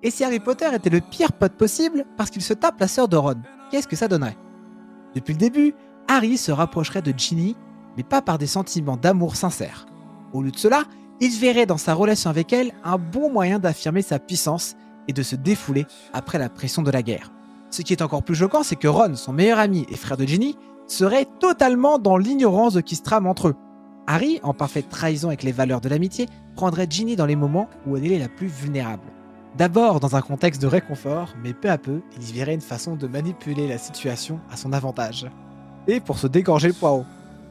Et si Harry Potter était le pire pote possible parce qu'il se tape la sœur de Ron, qu'est-ce que ça donnerait? Depuis le début, Harry se rapprocherait de Ginny, mais pas par des sentiments d'amour sincères. Au lieu de cela, il verrait dans sa relation avec elle un bon moyen d'affirmer sa puissance et de se défouler après la pression de la guerre. Ce qui est encore plus choquant, c'est que Ron, son meilleur ami et frère de Ginny, serait totalement dans l'ignorance de qui se trame entre eux. Harry, en parfaite trahison avec les valeurs de l'amitié, prendrait Ginny dans les moments où elle est la plus vulnérable. D'abord dans un contexte de réconfort, mais peu à peu, il y verrait une façon de manipuler la situation à son avantage. Et pour se dégorger le poireau.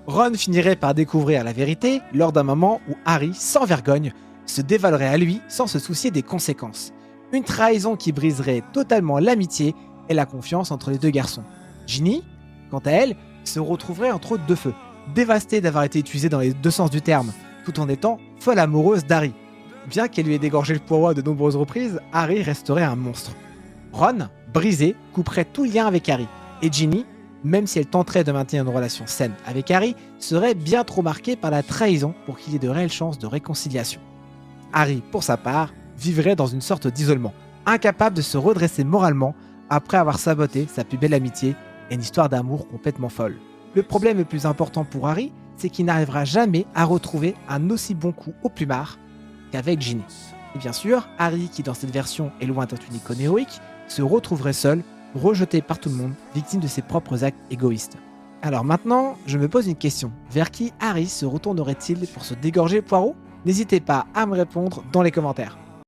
Ron finirait par découvrir la vérité lors d'un moment où Harry, sans vergogne, se dévalerait à lui sans se soucier des conséquences. Une trahison qui briserait totalement l'amitié et la confiance entre les deux garçons. Ginny, quant à elle, se retrouverait entre deux feux, dévastée d'avoir été utilisée dans les deux sens du terme, tout en étant folle amoureuse d'Harry. Bien qu'elle lui ait dégorgé le poireau à de nombreuses reprises, Harry resterait un monstre. Ron, brisé, couperait tout lien avec Harry, et Ginny, même si elle tenterait de maintenir une relation saine avec Harry, serait bien trop marquée par la trahison pour qu'il y ait de réelles chances de réconciliation. Harry, pour sa part, vivrait dans une sorte d'isolement, incapable de se redresser moralement après avoir saboté sa plus belle amitié et une histoire d'amour complètement folle. Le problème le plus important pour Harry, c'est qu'il n'arrivera jamais à retrouver un aussi bon coup au plumard qu'avec Ginny. Et bien sûr, Harry, qui dans cette version est loin d'être une icône héroïque, se retrouverait seul, rejeté par tout le monde, victime de ses propres actes égoïstes. Alors maintenant, je me pose une question. Vers qui Harry se retournerait-il pour se dégorger le poireau? N'hésitez pas à me répondre dans les commentaires.